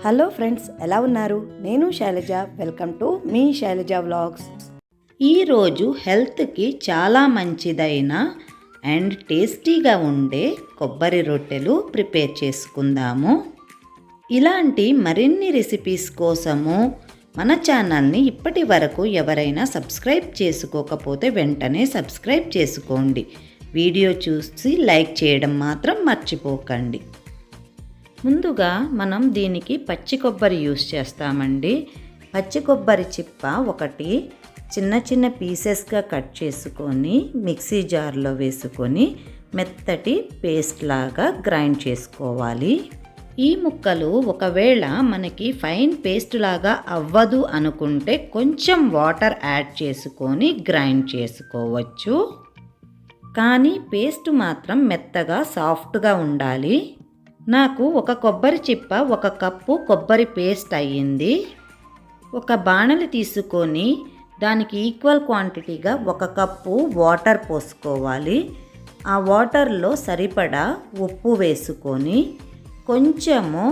Hello friends, ఎలా ఉన్నారు? నేను శైలజ. వెల్కమ్ టు మీ శైలజ వ్లాగ్స్. ఈరోజు హెల్త్కి చాలా మంచిదైన అండ్ టేస్టీగా ఉండే కొబ్బరి రొట్టెలు ప్రిపేర్ చేసుకుందాము. ఇలాంటి మరిన్ని రెసిపీస్ కోసము మన ఛానల్ని ఇప్పటి వరకు ఎవరైనా సబ్స్క్రైబ్ చేసుకోకపోతే వెంటనే సబ్స్క్రైబ్ చేసుకోండి. వీడియో చూసి లైక్ చేయడం మాత్రం మర్చిపోకండి. ముందుగా మనం దీనికి పచ్చి కొబ్బరి యూస్ చేస్తామండి. పచ్చి కొబ్బరి చిప్ప ఒకటి చిన్న చిన్న పీసెస్గా కట్ చేసుకొని మిక్సీ జార్లో వేసుకొని మెత్తటి పేస్ట్ లాగా గ్రైండ్ చేసుకోవాలి. ఈ ముక్కలు ఒకవేళ మనకి ఫైన్ పేస్ట్ లాగా అవ్వదు అనుకుంటే కొంచెం వాటర్ యాడ్ చేసుకొని గ్రైండ్ చేసుకోవచ్చు. కానీ పేస్ట్ మాత్రం మెత్తగా సాఫ్ట్గా ఉండాలి. నాకు ఒక కొబ్బరి చిప్ప 1 కప్పు కొబ్బరి పేస్ట్ అయ్యింది. ఒక బాణలి తీసుకొని దానికి ఈక్వల్ క్వాంటిటీగా 1 కప్పు వాటర్ పోసుకోవాలి. ఆ వాటర్లో సరిపడా ఉప్పు వేసుకొని కొంచెము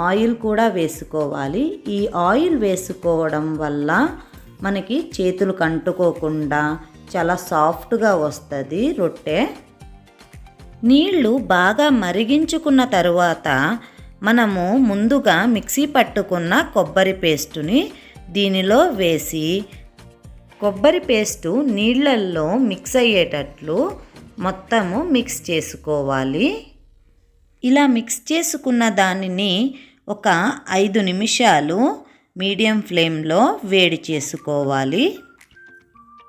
ఆయిల్ కూడా వేసుకోవాలి. ఈ ఆయిల్ వేసుకోవడం వల్ల మనకి చేతులు కంటుకోకుండా చాలా సాఫ్ట్గా వస్తుంది రొట్టె. నీళ్లు బాగా మరిగించుకున్న తరువాత మనము ముందుగా మిక్సీ పట్టుకున్న కొబ్బరి పేస్టుని దీనిలో వేసి కొబ్బరి పేస్టు నీళ్ళల్లో మిక్స్ అయ్యేటట్లు మొత్తము మిక్స్ చేసుకోవాలి. ఇలా మిక్స్ చేసుకున్న దానిని ఒక 5 నిమిషాలు మీడియం ఫ్లేమ్లో వేడి చేసుకోవాలి.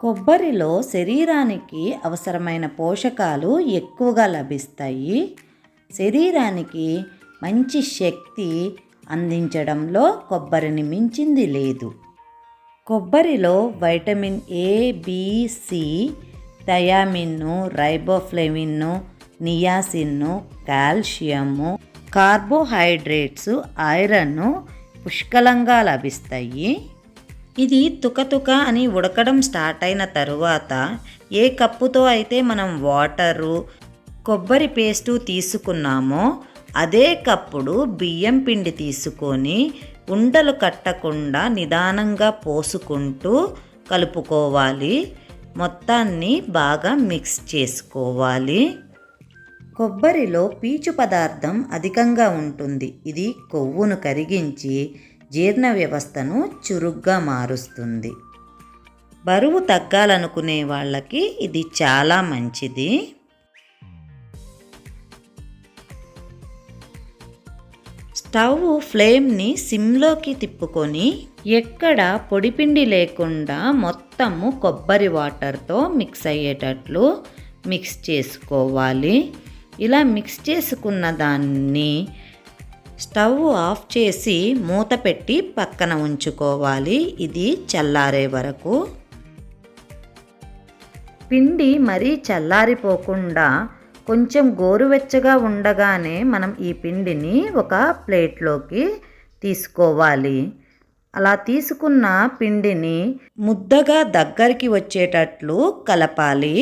కొబ్బరిలో శరీరానికి అవసరమైన పోషకాలు ఎక్కువగా లభిస్తాయి. శరీరానికి మంచి శక్తి అందించడంలో కొబ్బరిని మించింది లేదు. కొబ్బరిలో వైటమిన్ ఏ, బి, సి, థయామిన్ను, రైబోఫ్లేవిన్ను, నియాసిన్ను, కాల్షియము, కార్బోహైడ్రేట్స్, ఐరన్ పుష్కలంగా లభిస్తాయి. ఇది తుకతుక అని ఉడకడం స్టార్ట్ అయిన తరువాత ఏ కప్పుతో అయితే మనం వాటరు కొబ్బరి పేస్టు తీసుకున్నామో అదే కప్పుడు బియ్యం పిండి తీసుకొని ఉండలు కట్టకుండా నిదానంగా పోసుకుంటూ కలుపుకోవాలి. మొత్తాన్ని బాగా మిక్స్ చేసుకోవాలి. కొబ్బరిలో పీచు పదార్థం అధికంగా ఉంటుంది. ఇది కొవ్వును కరిగించి జీర్ణ వ్యవస్థను చురుగ్గా మారుస్తుంది. బరువు తగ్గాలనుకునే వాళ్ళకి ఇది చాలా మంచిది. స్టవ్ ఫ్లేమ్ని సిమ్లోకి తిప్పుకొని ఎక్కడ పొడిపిండి లేకుండా మొత్తము కొబ్బరి వాటర్తో మిక్స్ అయ్యేటట్లు మిక్స్ చేసుకోవాలి. ఇలా మిక్స్ చేసుకున్న దాన్ని స్టవ్ ఆఫ్ చేసి మూత పెట్టి పక్కన ఉంచుకోవాలి. ఇది చల్లారే వరకు. పిండి మరీ చల్లారిపోకుండా కొంచెం గోరువెచ్చగా ఉండగానే మనం ఈ పిండిని ఒక ప్లేట్లోకి తీసుకోవాలి. అలా తీసుకున్న పిండిని ముద్దగా దగ్గరికి వచ్చేటట్లు కలపాలి.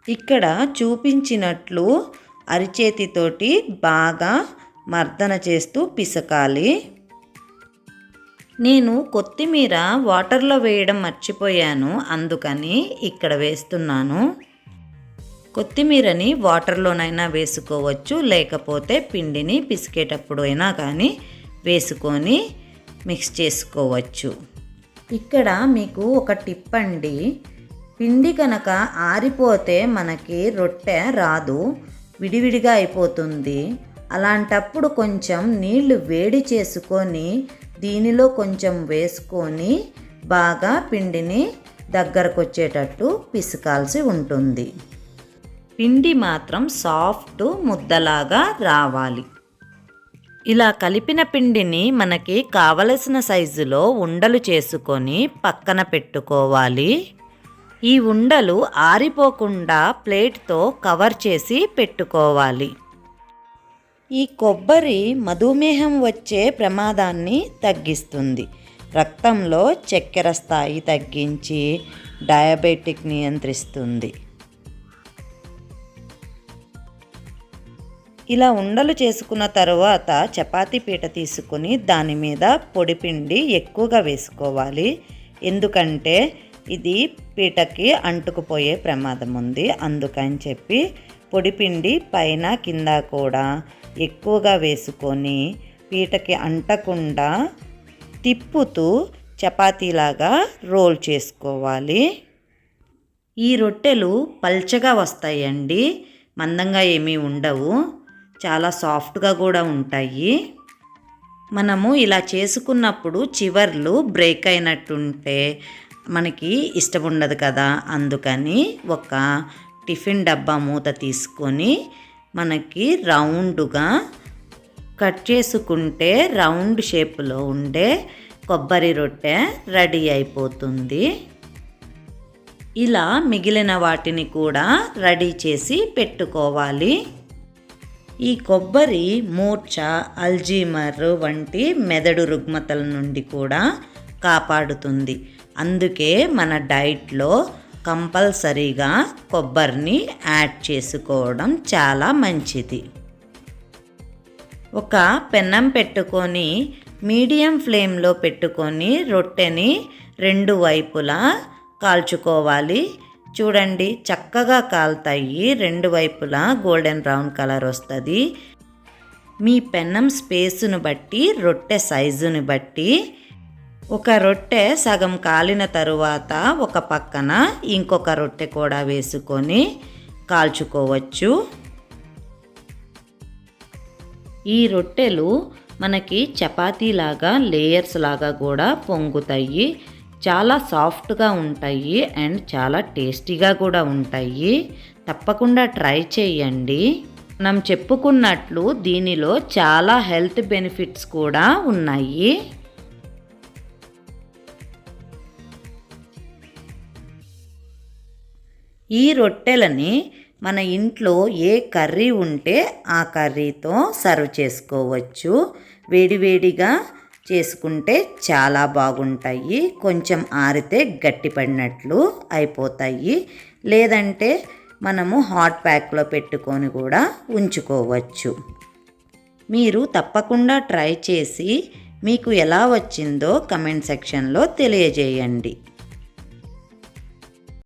ఇక్కడ చూపించినట్లు అరిచేతితోటి బాగా మర్దన చేస్తూ పిసకాలి. నేను కొత్తిమీర వాటర్లో వేయడం మర్చిపోయాను, అందుకని ఇక్కడ వేస్తున్నాను. కొత్తిమీరని వాటర్లోనైనా వేసుకోవచ్చు, లేకపోతే పిండిని పిసికేటప్పుడు అయినా కానీ వేసుకొని మిక్స్ చేసుకోవచ్చు. ఇక్కడ మీకు ఒక టిప్ అండి. పిండి కనుక ఆరిపోతే మనకి రొట్టె రాదు, విడివిడిగా అయిపోతుంది. అలాంటప్పుడు కొంచెం నీళ్లు వేడి చేసుకొని దీనిలో కొంచెం వేసుకొని బాగా పిండిని దగ్గరకు వచ్చేటట్టు పిసకాల్సి ఉంటుంది. పిండి మాత్రం సాఫ్ట్ ముద్దలాగా రావాలి. ఇలా కలిపిన పిండిని మనకి కావలసిన సైజులో ఉండలు చేసుకొని పక్కన పెట్టుకోవాలి. ఈ ఉండలు ఆరిపోకుండా ప్లేట్తో కవర్ చేసి పెట్టుకోవాలి. ఈ కొబ్బరి మధుమేహం వచ్చే ప్రమాదాన్ని తగ్గిస్తుంది. రక్తంలో చక్కెర స్థాయి తగ్గించి డయాబెటిక్ నియంత్రిస్తుంది. ఇలా ఉండలు చేసుకున్న తర్వాత చపాతీ పీట తీసుకుని దాని మీద పొడిపిండి ఎక్కువగా వేసుకోవాలి. ఎందుకంటే ఇది పీటకి అంటుకుపోయే ప్రమాదం ఉంది. అందుకని చెప్పి పొడిపిండి పైన కింద కూడా ఎక్కువగా వేసుకొని పీటకి అంటకుండా తిప్పుతూ చపాతీలాగా రోల్ చేసుకోవాలి. ఈ రొట్టెలు పల్చగా వస్తాయండి, మందంగా ఏమీ ఉండవు, చాలా సాఫ్ట్గా కూడా ఉంటాయి. మనము ఇలా చేసుకున్నప్పుడు చివర్లు బ్రేక్ అయినట్టుంటే మనకి ఇష్టం ఉండదు కదా. అందుకని ఒక టిఫిన్ డబ్బా మూత తీసుకొని మనకి రౌండ్గా కట్ చేసుకుంటే రౌండ్ షేప్లో ఉండే కొబ్బరి రొట్టె రెడీ అయిపోతుంది. ఇలా మిగిలిన వాటిని కూడా రెడీ చేసి పెట్టుకోవాలి. ఈ కొబ్బరి మూర్ఛ, అల్జీమర్ వంటి మెదడు రుగ్మతల నుండి కూడా కాపాడుతుంది. అందుకే మన డైట్లో కంపల్సరీగా కొబ్బరిని యాడ్ చేసుకోవడం చాలా మంచిది. ఒక పెన్నం పెట్టుకొని మీడియం ఫ్లేమ్లో పెట్టుకొని రొట్టెని రెండు వైపులా కాల్చుకోవాలి. చూడండి, చక్కగా కాలుతాయి, రెండు వైపులా గోల్డెన్ బ్రౌన్ కలర్ వస్తుంది. మీ పెన్నం స్పేసును బట్టి, రొట్టె సైజుని బట్టి ఒక రొట్టె సగం కాలిన తరువాత ఒక పక్కన ఇంకొక రొట్టె కూడా వేసుకొని కాల్చుకోవచ్చు. ఈ రొట్టెలు మనకి చపాతీలాగా లేయర్స్ లాగా కూడా పొంగుతాయి. చాలా సాఫ్ట్గా ఉంటాయి అండ్ చాలా టేస్టీగా కూడా ఉంటాయి. తప్పకుండా ట్రై చేయండి. మనం చెప్పుకున్నట్లు దీనిలో చాలా హెల్త్ బెనిఫిట్స్ కూడా ఉన్నాయి. ఈ రొట్టెలని మన ఇంట్లో ఏ కర్రీ ఉంటే ఆ కర్రీతో సర్వ్ చేసుకోవచ్చు. వేడివేడిగా చేసుకుంటే చాలా బాగుంటాయి. కొంచెం ఆరితే గట్టిపడినట్లు అయిపోతాయి. లేదంటే మనము హాట్ ప్యాక్లో పెట్టుకొని కూడా ఉంచుకోవచ్చు. మీరు తప్పకుండా ట్రై చేసి మీకు ఎలా వచ్చిందో కమెంట్ సెక్షన్లో తెలియజేయండి.